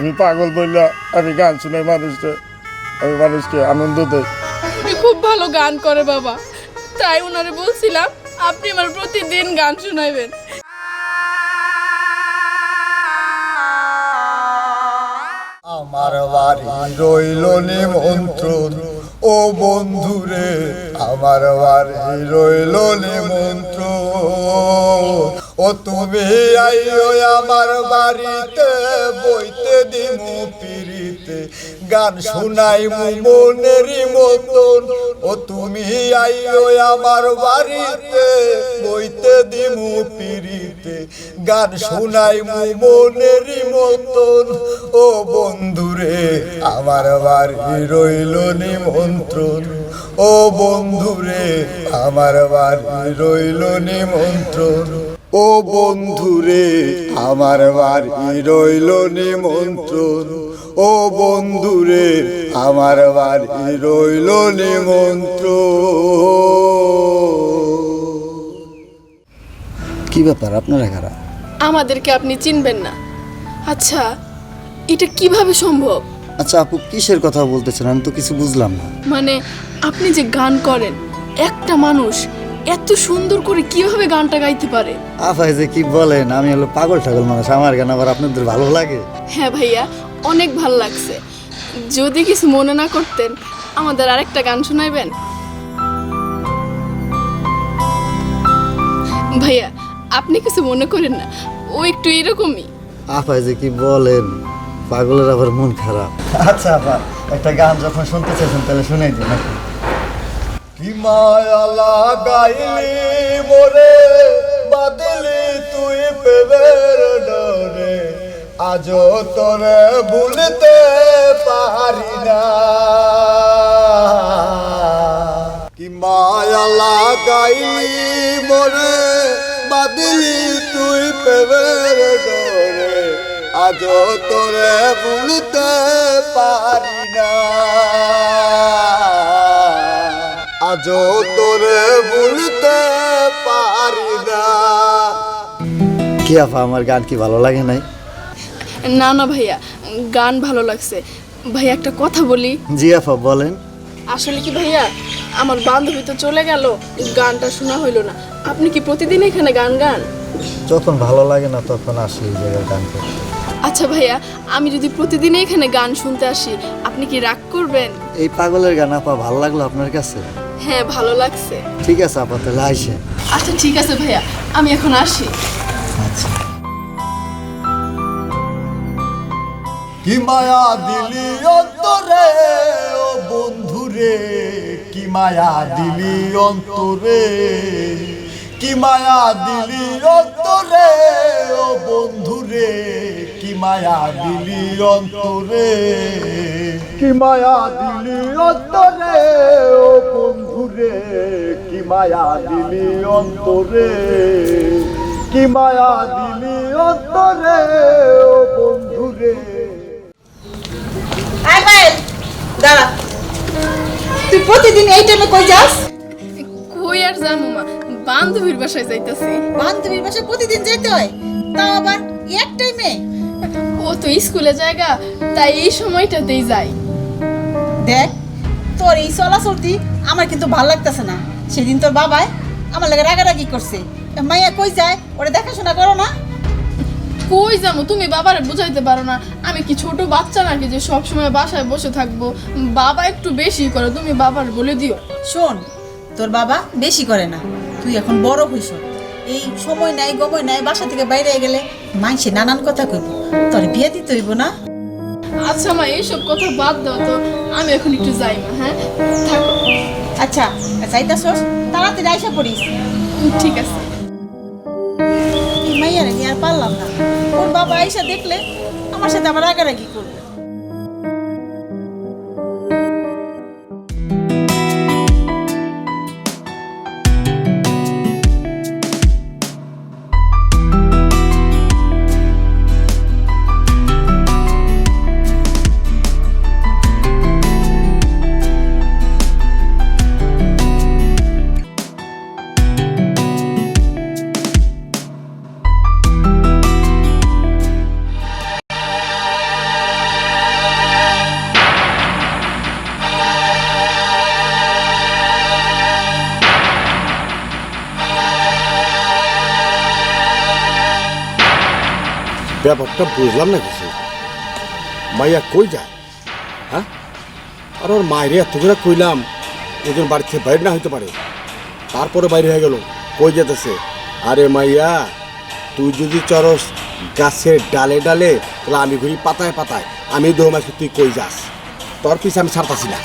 আমি পাগল বললা আমি গান শুনে আমি মানুষকে আনন্দ দেই। খুব ভালো গান করে বাবা, তাই ওনারে বলছিলাম আপনি আমার প্রতিদিন গান শোনাবেন। আমার বাড়ি রইল নিমন্ত্রণ, ও বন্ধুরে আমার বাড়ি রইল নিমন্ত্রণ। ও তুমি আইও আমার বাড়িতে, বইতে দিমু পিরিতে, গান শুনাইমু মনেরই মতন। ও তুমি আইও আমার বাড়িতে, বইতে দিমু পিরিতে, গান শুনাইমু মনেরই মতন। ও বন্ধুরে আমার বাড়ি রইল নিমন্ত্রণ, ও বন্ধুরে আমার বাড়ি রইল নিমন্ত্রণ। ও বন্ধুরে আমার বাড়ি রইল নিমন্ত্রণ, ও বন্ধুরে আমার বাড়ি রইল নিমন্ত্রণ। কি ব্যাপার, আপনারা কারা? আমাদেরকে আপনি চিনবেন না? আচ্ছা, এটা কিভাবে সম্ভব? আচ্ছা আপু, কিসের কথা বলতেছেন? আমি তো কিছু বুঝলাম না। মানে আপনি যে গান করেন, একটা মানুষ এত সুন্দর করে কিভাবে গানটা গাইতে পারে? আফাই যে কি বলেন, আমি হলো পাগল ঠাগল মানুষ, আমার গান আবার আপনাদের ভালো লাগে? হ্যাঁ ভাইয়া, অনেক ভালো লাগছে। যদি কিছু মনে না করতেন, আমাদের আরেকটা গান শোনাইবেন? ভাইয়া আপনি কিছু মনে করেন না, ও একটু এরকমই। আফাই যে কি বলেন, পাগলের আবার মন খারাপ। আচ্ছা আপা, একটা গান যখন শুনতে চাইছেন তাহলে শুনাই দিন। কি মায়া লাগাইলি মোরে, বাদলি তুই প্রেমের ডরে, আজও তোরে ভুলতে পারি না। কি মায়া লাগাইলি মোরে, বাদলি তুই প্রেমের ডরে, আজও তোরে ভুলতে পারি না। আজও তোরে ভুলতে পারি না। কি আপা, আমার গান কি ভালো লাগে নাই? না না ভাইয়া, গান ভালো লাগছে। ভাইয়া একটা কথা বলি। জি আপা বলেন। আসলে কি ভাইয়া, আমার বান্ধবী তো চলে গেল, গানটা শোনা হইল না। আপনি কি প্রতিদিন এখানে গান গান? যখন ভালো লাগে না তখন আসি এই জায়গায় গান করতে। আচ্ছা ভাইয়া, আমি যদি প্রতিদিন এখানে গান শুনতে আসি, আপনি কি রাগ করবেন? এই পাগলের গান আপা ভালো লাগলো আপনার কাছে? হ্যাঁ ভালো লাগছে। ঠিক আছে আপা, তাহলে আইসেন। আচ্ছা ঠিক আছে ভাইয়া, আমি এখন আসি। আচ্ছা। কি মায়া দিলি অন্তরে, ও বন্ধুরে, কি মায়া দিলি অন্তরে, কি মায়া দিলি অন্তরে, ও বন্ধুরে, কি মায়া দিলি অন্তরে, কি মায়া দিলি অন্তরে, ও বন্ধুরে, কি মায়া দিলি অন্তরে, কি মায়া দিলি অন্তরে, ও বন্ধুরে। দাঁড়া, তুই প্রতিদিন এই টাইমে কই যাস? কই আর যাবো মা, বান্ধবীর বাসায় যাইতাছি। বান্ধবীর বাসায় প্রতিদিন যেতে হয়, তাও আবার এক টাইমে? ও তো স্কুলে জায়গা, তাই এই সময়টাতেই যাই। দেখ, তোর এই চলাচলতি আমার কিন্তু ভালো লাগতেছে না। সেদিন তোর বাবাই আমার লাগে রাগারাগি করছে। মাইয়া কই যায়, ওরা দেখাশোনা করো না? কই যাবো, তুমি বাবারে বুঝাইতে পারো না? আমি কি ছোট বাচ্চা নাকি যে সব সময় বাসায় বসে থাকবো? বাবা একটু বেশি করে, তুমি বাবার বলে দিও। শোন, তোর বাবা বেশি করে না, তুই এখন বড় হইস। এই সময় নাই গময় নাই, বাসা থেকে বাইরে গেলে মাইসে নানান কথা কইব, তোর বিয়ে দিতে হইব না? আচ্ছা মা, এইসব কথা বাদ দাও তো, আমি এখন একটু যাই মা। হ্যাঁ থাকো। আচ্ছা যাইতাছস, তাড়াতাড়ি আইসা পড়িস। ঠিক আছে। মাইয়ারে নিয়ে আর পারলাম না, ওর বাবা আইসা দেখলে আমার সাথে আবার রাগারাগি করবে। ব্যাপারটা বুঝলাম না কিছু। মাইয়া কই যায়? হ্যাঁ, আর ওর মায়েরে এত করে কইলাম ওদের বাড়ি থেকে বাইরে না হইতে পারে, তারপরে বাইরে হয়ে গেল। কই যেতেছে? আরে মাইয়া, তুই যদি চরস গাছের ডালে ডালে, তাহলে আমি ঘুরি পাতায় পাতায়। আমি দৌড়াচ্ছি, তুই কই যাস? তোর পিছে আমি ছাড়তাছি না।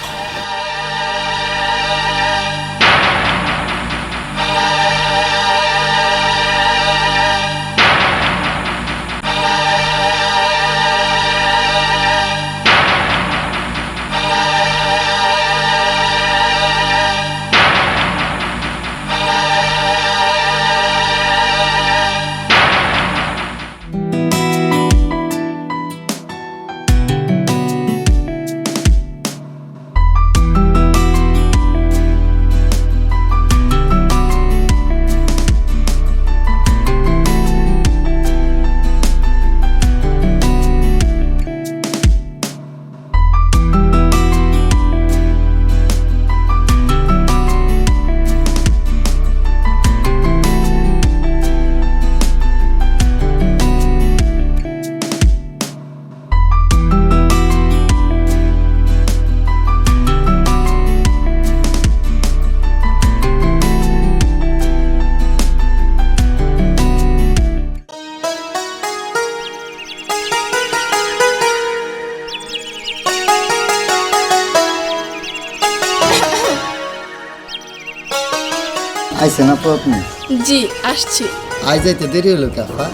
আইসেন আপু আপনি? জি আসছি। আই যাইতে দেরি হলো কি আপা?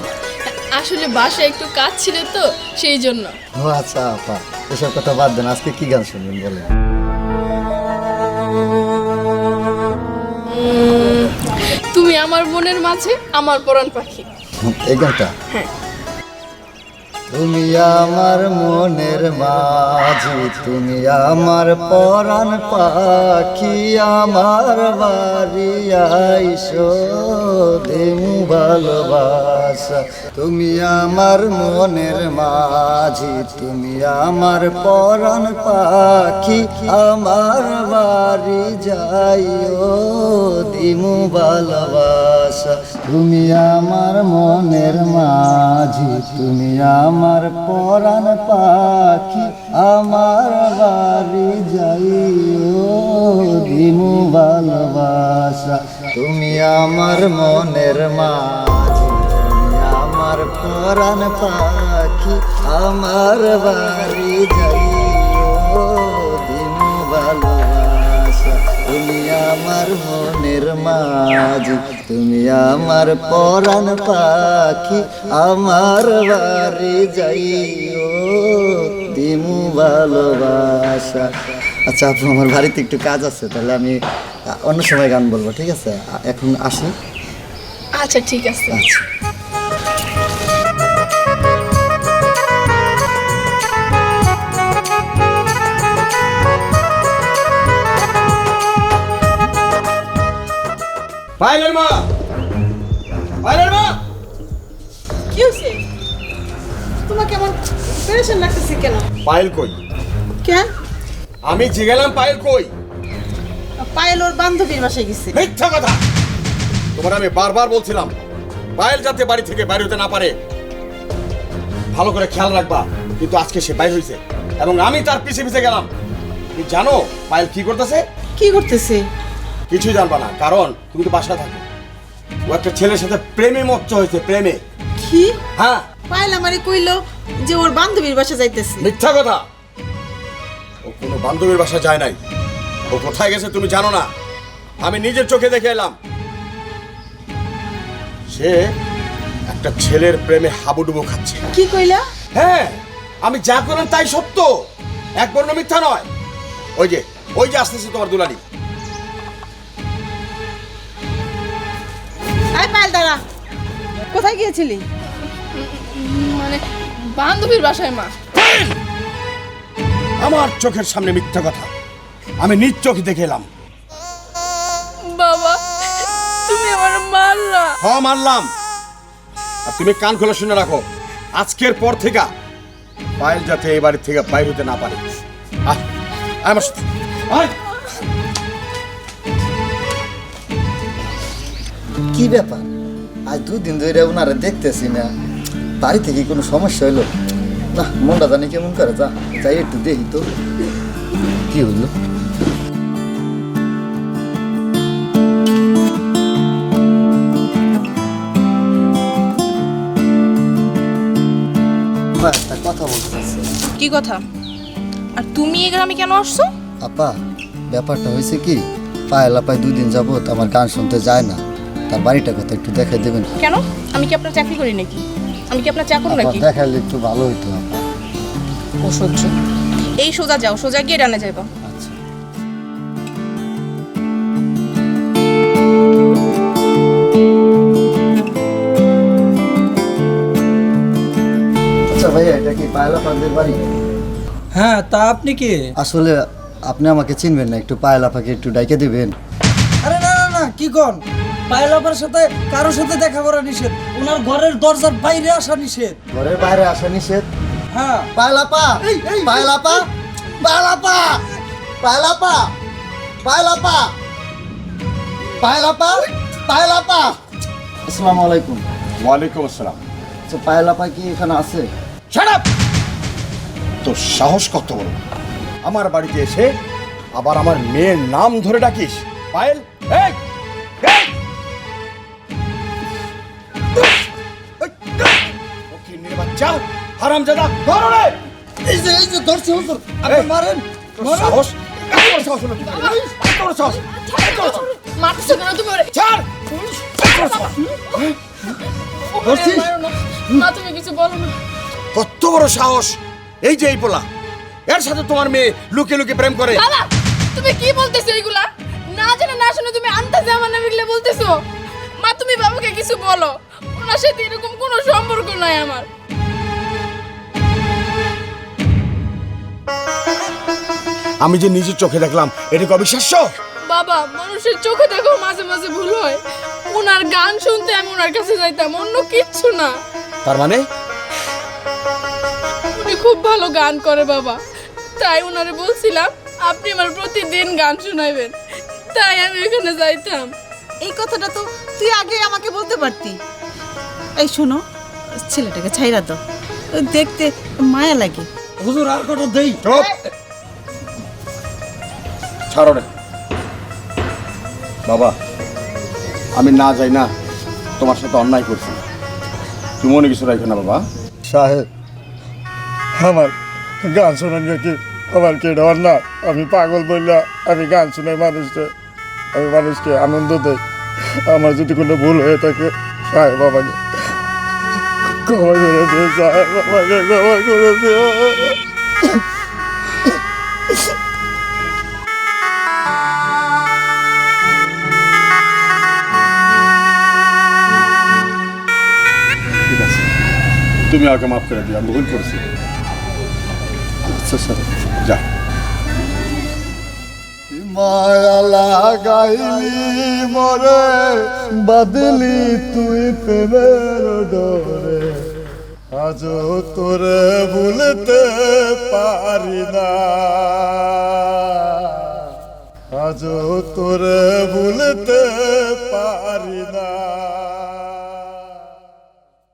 আসলে বাসায় একটু কাজ ছিল তো সেই জন্য। ও আচ্ছা আপা, এসব কথা বাদ দেন, আজকে কি গান শুনবেন বলেন? তুমি আমার মনের মাঝে আমার পরাণ পাখি। এই গানটা? হ্যাঁ। তুমি আমার মনের মাঝি, তুমি আমার পরাণ পাখি, আমার বাড়ি আইসো দেমু ভালোবাসা। তুমি আমার মনের মাঝি, তুমি আমার পরাণ পাখি, আমার বাড়ি যাইও দিমু ভালোবাসা। তুমি আমার মনের মাঝি, তুমি আমার পরাণ পাখি, আমার বাড়ি যাইও দিমু ভালোবাসা। তুমি আমার মনের মাঝি, তুমি আমার পরাণ পাখি, আমার বাড়ি যাইও দিমু ভালোবাসা। তুমি আমার মনের মাঝি, তুমি আমার পরাণ পাখি, আমার বাড়ি যাইও দিমু ভালোবাসা। আচ্ছা আপু, আমার বাড়িতে একটু কাজ আছে, তাহলে আমি অন্য সময় গান বলবো, ঠিক আছে? এখন আসি। আচ্ছা ঠিক আছে। আচ্ছা। পাইলের মা, পাইলের মা, কি হয়েছে? তোমার কেমন পেরেশান লাগতেছে কেন? পায়েল কই? কেন? আমি জিগেলাম পায়েল কই? পায়েল ওর বান্ধবীর বাসায় গেছে। মিথ্যা কথা! তোমার আমি বারবার বলছিলাম পায়েল যাতে বাড়ি থেকে বাইরে হতে না পারে, ভালো করে খেয়াল রাখবা। কিন্তু আজকে সে বাইরে হয়েছে এবং আমি তার পিছে পিছে গেলাম। তুমি জানো পায়েল কি করতেছে? কি করতেছে? কিছুই জানবা না, কারণ তুমি তো বাসায় থাকো। ও একটা ছেলের সাথে প্রেমে মত্ত হয়েছে, প্রেমে। কি? হ্যাঁ। পায়েল আমারে কইলো যে ওর বান্ধবীর বাসা যাইতেছে। মিথ্যা কথা! ও কোনো বান্ধবীর বাসা যায় নাই। ও কোথায় গেছে তুমি জানো না? আমি নিজের চোখে দেখে এলাম। সে একটা ছেলের প্রেমে হাবুডুবু খাচ্ছে। কি কইলা? হ্যাঁ, আমি যা করলাম তাই সত্য, এক বর্ণ মিথ্যা নয়। ওই যে আসতেছে তোমার দুলালি। আয় পায়েল দাঁড়া, কোথায় গিয়েছিলি? মানে বান্ধবীর বাসায় মা। আমার চোখের সামনে মিথ্যা কথা, আমি নিজ চোখে দেখে এলাম। বাবা তুমি আমার মারলা। হ্যাঁ মারলাম। আর তুমি কান খোলা শুনে রাখো, আজকের পর থেকে পায়েল যাতে এই বাড়ি থেকে বাইরে হতে না পারে। আমার সাথে আয়। কি ব্যাপার, আজ দুদিন ধরে ওনারা দেখতেছি না, বাড়ি থেকে কোনো সমস্যা হইলো না, মনটা জানি কেমন করে, যা যাই একটু দেখি তো কি হইলো। একটা কথা বলতে চাচ্ছি। কি কথা? আর তুমি এই গ্রামে কেন আসছো? আপা, ব্যাপারটা হয়েছে কি, পায়েল আপায় 2 দিন যাবত আমার গান শুনতে যায় না, তার বাড়িটা কথা একটু দেখাই দেবেন? কেন? আমি কি আপনার চাকরি করি নাকি? আমি কি আপনার চাকর নাকি? দেখাইলে একটু ভালো হইতো আপা। ও সহ্য। এই সোজা যাও, সোজা গিয়ে ডানে যাইবা। আচ্ছা আচ্ছা ভাইয়া, এটা কি পায়েল আপাদের বাড়ি? হ্যাঁ, তা আপনি কি? আসলে আপনি আমাকে চিনবেন না, একটু পায়েল আপাকে একটু ডাইকে দিবেন? আরে না না না, কি কোন? পায়েল আপার সাথে কারোর সাথে দেখা করা নিষেধ, ওনার ঘরের দরজার বাইরে আসা নিষেধ। ঘরের বাইরে আসা নিষেধ? হ্যাঁ। পায়েল আপা, পায়েল আপা, পায়েল আপা, পায়েল আপা, পায়েল আপা, পায়েল আপা, পায়েল আপা। আসসালামু আলাইকুম। ওয়ালাইকুম আসসালাম। আচ্ছা, পায়েল আপা কি এখানে আছে? Shut up! তোর সাহস কত বড়, আমার বাড়িতে এসে আবার আমার মেয়ের নাম ধরে ডাকিস? পায়েল, এই এই! ফকিন্নির বাচ্চা, হারামজাদা, ধর ওরে! এই যে ধরছি হুজুর, আপনি এই! মারেন। তোর সাহস, এত বড় সাহস হলো কি করে? এত বড় সাহস, এত বড় সাহস! মারতেছো কেন তুমি ওরে? ছাড়! এত বড় সাহস! ওরে মারো না। মা তুমি কিছু বলো না। কত বড় সাহস! এই যে এই পোলা, এর সাথে তোমার মেয়ে লুকিয়ে লুকিয়ে প্রেম করে। বাবা তুমি কি বলতেছো এগুলা? না জানা না শুনে তুমি আন্তাজে আমার নামে এগুলা বলতেছো? মা তুমি বাবাকে কিছু বলো, ওনার সাথে এরকম কোনো সম্পর্ক নাই আমার। আমি যে নিজের চোখে দেখলাম, এটা কি অবিশ্বাস্য? বাবা মানুষের চোখে দেখো মাঝে মাঝে ভুল হয়, ওনার গান শুনতে আমি ওনার কাছে যাইতাম, অন্য কিচ্ছু না। তার মানে উনি খুব ভালো গান করে বাবা, তাই ওনারে বলছিলাম আপনি আমার প্রতিদিন গান শোনাইবেন, তাই আমি এখানে যাইতাম। এই কথাটা তো তুই আগে আমাকে বলতে পারতি। এই শোনো, ছেলেটাকে ছাইরা দাও, দেখতে মায়া লাগে। হুজুর আর কত দেই? চুপ! ছাড়ো রে বাবা, আমি না যাই না তোমার সাথে অন্যায় করছি, তুমি মনে কিছু রাখো না বাবা। সাহেব, আমার গান শোনান কি আমার কি ডর না? আমি পাগল বললা আমি গান শুনাই মানুষকে, আমি মানুষকে আনন্দ দেই। আমার যদি কোনো ভুল হয়ে থাকে সাহেব আমাকে ক্ষমা করে দিও, সাহেব আমাকে ক্ষমা করে দিও। ঠিক আছে, তুমি আমাকে মাফ করে দিও, আমি ভুল করছি। আচ্ছা স্যার। যা। মায়া লাগাইলি মরে, বাদলি তুই প্রেমের ডরে, আজও তোরে ভুলতে পারি না, আজও তোরে ভুলতে